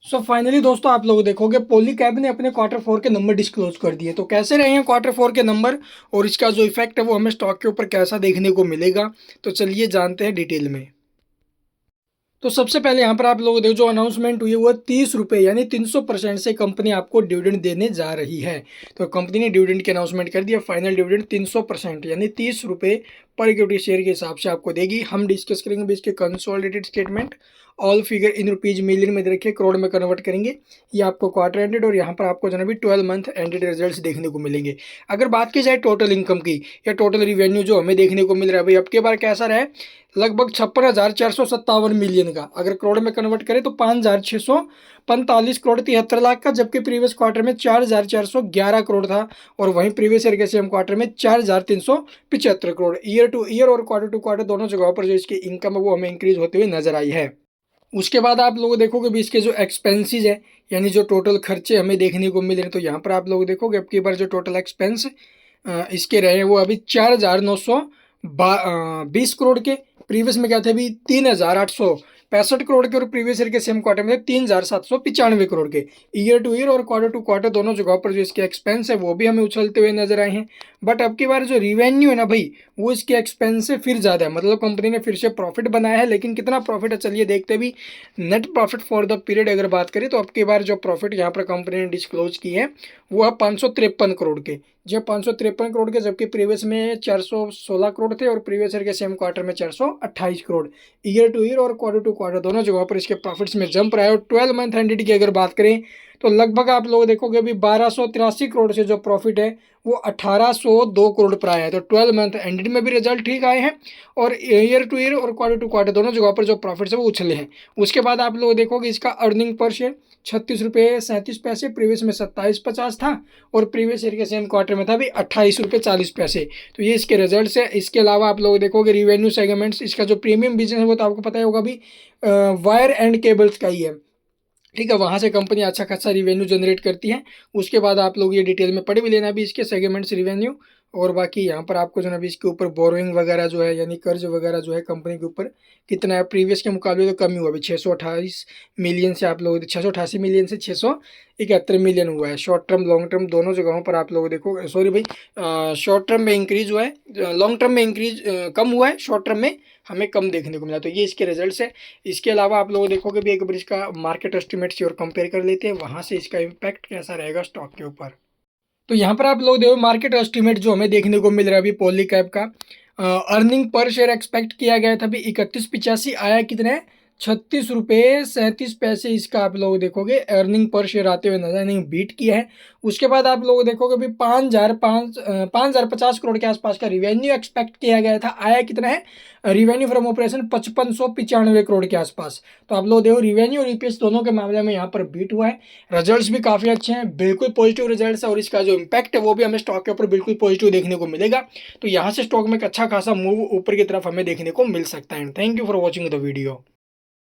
Finally दोस्तों आप लोग देखोगे पॉलीकैब ने अपने क्वार्टर फोर के नंबर डिस्क्लोज कर दिए। तो कैसे रहे हैं क्वार्टर फोर के नंबर और इसका जो इफेक्ट है वो हमें स्टॉक के ऊपर कैसा देखने को मिलेगा, तो चलिए जानते हैं डिटेल में। तो सबसे पहले यहाँ पर आप लोग देखो जो अनाउंसमेंट हुई है वो 30 रुपये यानी 300% से कंपनी आपको डिविडेंड देने जा रही है। तो कंपनी ने डिविडेंड की अनाउंसमेंट कर दिया। फाइनल डिविडेंड 300% यानी 30 रुपये पर इक्विटी शेयर के हिसाब से आपको देगी। हम डिस्कस करेंगे भी इसके consolidated statement. All figure in rupees million में दे रखे, करोड़ में कन्वर्ट करेंगे। ये आपको क्वार्टर एंडेड और यहाँ पर आपको जो है 12 मंथ एंडेड रिजल्ट्स देखने को मिलेंगे। अगर बात की जाए टोटल इनकम की या टोटल रिवेन्यू जो हमें देखने को मिल रहा है भाई अब के बार कैसा रहा है, लगभग 56,457 मिलियन का। अगर करोड़ में कन्वर्ट करें तो 5,645 करोड़ 73 लाख का, जबकि प्रीवियस क्वार्टर में 4,411 करोड़ था और वहीं प्रीवियस ईयर के सेम क्वार्टर में 4,375 करोड़। ईयर टू ईयर और क्वार्टर टू क्वार्टर दोनों जगहों पर जो इसकी इनकम है वो हमें इंक्रीज होते हुए नजर आई है। उसके बाद आप लोग देखोगे भी इसके जो एक्सपेंसेस है यानी जो टोटल खर्चे हमें देखने को मिल रहे हैं, तो यहाँ पर आप लोग देखोगे अब की बार जो टोटल एक्सपेंस इसके रहे हैं वो अभी 4,920 करोड़ के। प्रीवियस में क्या थे अभी 3,865 करोड़ के और प्रीवियस ईयर के सेम क्वार्टर में 3,795 करोड़ के। ईयर टू क्वार्टर दोनों जगहों पर जो इसके एक्सपेंस है वो भी हमें उछलते हुए नजर आए हैं। बट अब की बार जो रिवेन्यू है ना भाई वो इसके एक्सपेंस से फिर ज़्यादा है, मतलब कंपनी ने फिर से प्रॉफिट बनाया है। लेकिन कितना प्रॉफिट है चलिए देखते भी। Net profit for the period अगर बात करें तो अब की बार जो प्रॉफिट यहाँ पर कंपनी ने डिस्क्लोज की है वो है 553 करोड़ के। जो 553 करोड़ के, जबकि प्रीवियस में 416 करोड़ थे और प्रीवियस ईयर के सेम क्वार्टर में 428 करोड़। ईयर टू ईयर और क्वार्टर टू क्वार्टर दोनों जगहों पर इसके प्रॉफिट्स में जंप रहा है। और 12 मंथ एंडेड की अगर बात करें तो लगभग आप लोग देखोगे अभी 1283 करोड़ से जो प्रॉफिट है वो 1802 करोड़ पर आया है। तो 12 मंथ एंडेड में भी रिजल्ट ठीक आए हैं और ईयर टू ईयर और क्वार्टर टू क्वार्टर दोनों जगहों पर जो प्रॉफिट्स है वो उछले हैं। उसके बाद आप लोग देखोगे इसका अर्निंग पर शेयर 36 रुपये 37 पैसे, प्रीवियस में 27,50 था और प्रीवियस ईयर के सेम क्वार्टर में था भी 28 रुपये 40 पैसे। तो ये इसके रिजल्ट्स है। इसके अलावा आप लोग देखोगे रिवेन्यू सेगमेंट्स, इसका जो प्रीमियम बिजनेस है वो तो आपको पता ही होगा भी वायर एंड केबल्स का ही है, ठीक है। वहाँ से कंपनी अच्छा खासा रिवेन्यू जनरेट करती है। उसके बाद आप लोग ये डिटेल में पढ़ भी लेना भी इसके सेगमेंट्स रिवेन्यू। और बाकी यहाँ पर आपको जो है भी इसके ऊपर बोरोइंग वगैरह जो है यानी कर्ज वगैरह जो है कंपनी के ऊपर कितना है, प्रीवियस के मुकाबले तो कम ही हुआ अभी 628 मिलियन से आप लोग 688 मिलियन से 671 मिलियन हुआ है। शॉर्ट टर्म लॉन्ग टर्म दोनों जगहों पर आप लोग देखो, सॉरी भाई, शॉर्ट टर्म में इंक्रीज हुआ है, लॉन्ग टर्म में इंक्रीज कम हुआ है, शॉर्ट टर्म में हमें कम देखने को मिला। तो ये इसके रिजल्ट्स है। इसके अलावा आप लोग देखोगे भी एक बार इसका मार्केट एस्टिमेट से और कंपेयर कर लेते हैं, वहाँ से इसका इम्पैक्ट कैसा रहेगा स्टॉक के ऊपर। तो यहाँ पर आप लोग देखो मार्केट एस्टिमेट जो हमें देखने को मिल रहा है अभी पॉलीकैब का, अर्निंग पर शेयर एक्सपेक्ट किया गया था अभी 3185, आया कितने 36 रुपये 37 पैसे। इसका आप लोग देखोगे अर्निंग पर शेयर आते हुए नजर नहीं, बीट किया है। उसके बाद आप लोग देखोगे अभी 5,050 करोड़ के आसपास का रिवेन्यू एक्सपेक्ट किया गया था, आया कितना है रिवेन्यू फ्रॉम ऑपरेशन 5595 करोड़ के आसपास। तो आप लोग देखो रिवेन्यू और ईपीएस दोनों के मामले में यहाँ पर बीट हुआ है। रिजल्ट्स भी काफ़ी अच्छे हैं, बिल्कुल पॉजिटिव रिजल्ट्स है और इसका जो इम्पैक्ट है वो भी हमें स्टॉक के ऊपर बिल्कुल पॉजिटिव देखने को मिलेगा। तो यहाँ से स्टॉक में एक अच्छा खासा मूव ऊपर की तरफ हमें देखने को मिल सकता है। Thank you for watching the video.